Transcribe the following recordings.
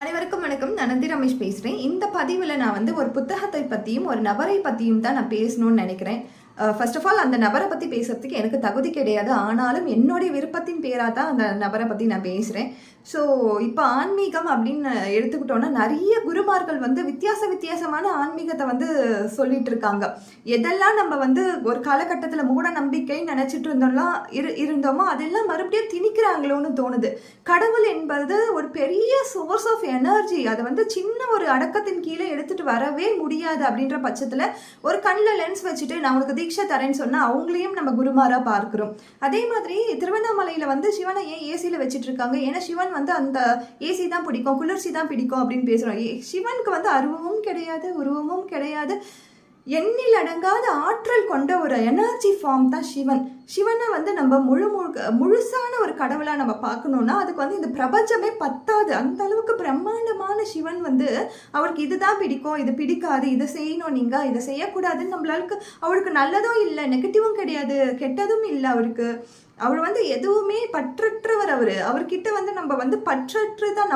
அனைவருக்கும் வணக்கம். நான் நந்தி ரமேஷ் பேசுகிறேன். இந்த பதிவில் நான் வந்து ஒரு புத்தகத்தை பற்றியும் ஒரு நபரை பற்றியும் தான் நான் பேசணும்னு நினைக்கிறேன். ஃபர்ஸ்ட் ஆஃப் ஆல் அந்த நபரை பற்றி பேசுறதுக்கு எனக்கு தகுதி கிடையாது. ஆனாலும் என்னுடைய விருப்பத்தின் பேராக தான் அந்த நபரை பற்றி நான் பேசுகிறேன். ஸோ இப்போ ஆன்மீகம் அப்படின்னு எடுத்துக்கிட்டோன்னா நிறைய குருமார்கள் வந்து வித்தியாசமான ஆன்மீகத்தை வந்து சொல்லிட்டு இருக்காங்க. எதெல்லாம் நம்ம வந்து ஒரு காலகட்டத்தில் மூட நம்பிக்கைன்னு நினச்சிட்டு இருந்தோமோ அதெல்லாம் மறுபடியும் திணிக்கிறாங்களோன்னு தோணுது. கடவுள் என்பது ஒரு பெரிய சோர்ஸ் ஆஃப் எனர்ஜி. அதை வந்து சின்ன ஒரு அடக்கத்தின் கீழே எடுத்துகிட்டு வரவே முடியாது. அப்படின்ற பட்சத்தில் ஒரு கண்ணில் லென்ஸ் வச்சுட்டு நான் உனக்கு தீட்சை தரேன்னு சொன்னால் அவங்களையும் நம்ம குருமாராக பார்க்குறோம். அதே மாதிரி திருவண்ணாமலையில் வந்து சிவனை ஏன் ஏசியில் வச்சுட்டு இருக்காங்க? ஏன்னா சிவன் வந்து அந்த ஏசி தான் பிடிக்கும், குளிர்ச்சி தான் பிடிக்கும் அப்படின்னு பேசுகிறோம். சிவனுக்கு வந்து அருவமும் கிடையாது, உருவமும் கிடையாது. எண்ணில் அடங்காத ஆற்றல் கொண்ட ஒரு எனர்ஜி ஃபார்ம் தான் சிவன். சிவனை வந்து நம்ம முழுசான ஒரு கடவுளாக நம்ம பார்க்கணுன்னா அதுக்கு வந்து இந்த பிரபஞ்சமே பத்தாது. அந்த அளவுக்கு பிரம்மாண்டமான சிவன் வந்து அவருக்கு இதுதான் பிடிக்கும், இது பிடிக்காது, இதை செய்யணும், நீங்கள் இதை செய்யக்கூடாதுன்னு நம்மளுக்கு அவருக்கு நல்லதும் இல்லை, நெகட்டிவும் கிடையாது, கெட்டதும் இல்லை. அவர் வந்து எதுவுமே பற்றற்றவர். அவர்கிட்ட வந்து நம்ம வந்து பற்றற்று தான்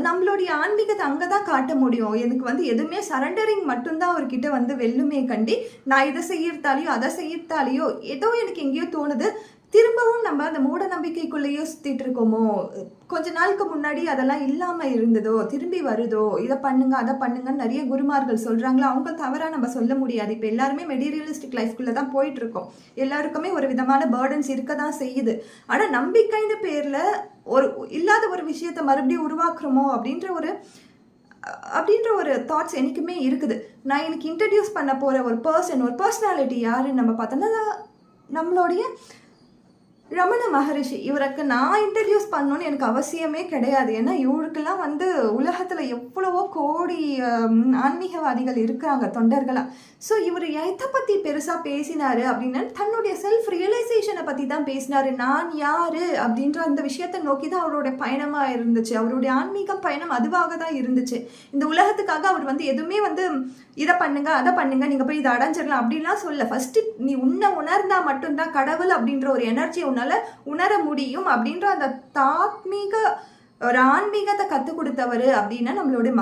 நம்மளுடைய ஆன்மீகத்தை அங்கே தான் காட்ட முடியும். எனக்கு வந்து எதுவுமே சரண்டரிங் மட்டும்தான் அவர்கிட்ட வந்து வெல்லுமே கண்டி. நான் இதை செய்யறதாலேயோ அதை செய்யறதாலேயோ ஏதோ எனக்கு எங்கேயோ தோணுது. திரும்பவும் நம்ம அந்த மூட நம்பிக்கைக்குள்ளேயோ சுற்றிட்டு இருக்கோமோ, கொஞ்ச நாளுக்கு முன்னாடி அதெல்லாம் இல்லாமல் இருந்ததோ திரும்பி வருதோ, இதை பண்ணுங்க அதை பண்ணுங்கன்னு நிறைய குருமார்கள் சொல்கிறாங்களோ அவங்க தவறாக நம்ம சொல்ல முடியாது. இப்போ எல்லாருமே மெட்டீரியலிஸ்டிக் லைஃப்குள்ளே தான் போயிட்டுருக்கோம். எல்லாருக்குமே ஒரு விதமான பேர்டன்ஸ் இருக்க தான் செய்யுது. ஆனால் நம்பிக்கைன்னு பேரில் இல்லாத ஒரு விஷயத்தை மறுபடியும் உருவாக்குறோமோ அப்படின்ற ஒரு தாட்ஸ் எனக்குமே இருக்குது. நான் எனக்கு இன்ட்ரடியூஸ் பண்ண போகிற ஒரு பர்சனாலிட்டி யாருன்னு நம்ம பார்த்தோன்னா நம்மளுடைய ரமண மகரிஷி. இவருக்கு நான் இன்ட்ரடியூஸ் பண்ணணுன்னு எனக்கு அவசியமே கிடையாது. ஏன்னா இவருக்கெல்லாம் வந்து உலகத்தில் எவ்வளவோ கோடி ஆன்மீகவாதிகள் இருக்கிறாங்க, தொண்டர்களாக. ஸோ இவர் எதை பற்றி பெருசாக பேசினார் அப்படின்னா தன்னுடைய செல்ஃப் ரியலைசேஷனை பற்றி தான் பேசினார். நான் யார் அப்படின்ற அந்த விஷயத்தை நோக்கி தான் அவருடைய பயணமாக இருந்துச்சு. அவருடைய ஆன்மீகம் பயணம் அதுவாக தான் இருந்துச்சு. இந்த உலகத்துக்காக அவர் வந்து எதுவுமே வந்து இதை பண்ணுங்க அதை பண்ணுங்க நீங்கள் போய் இதை அடைஞ்சிடலாம் அப்படின்லாம் சொல்ல. ஃபஸ்ட்டு நீ உன்னை உணர்ந்தா மட்டும்தான் கடவுள் அப்படின்ற ஒரு எனர்ஜி உணர முடியும். அப்படின்ற அந்த தாத்மீக ஒரு ஆன்மீகத்தை கற்றுக் கொடுத்தவர் அப்படின்னா நம்மளுடைய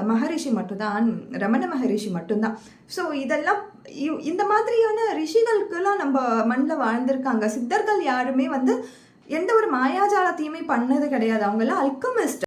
மகரிஷி மட்டும்தான், ரமண மகரிஷி மட்டும்தான். ஸோ இதெல்லாம் இந்த மாதிரியான ரிஷிகளுக்கெல்லாம் நம்ம மண்ணில் வாழ்ந்திருக்காங்க. சித்தர்கள் யாருமே வந்து எந்த ஒரு மாயாஜாலத்தையுமே பண்ணது கிடையாது. அவங்கெல்லாம் அல்கமிஸ்ட்.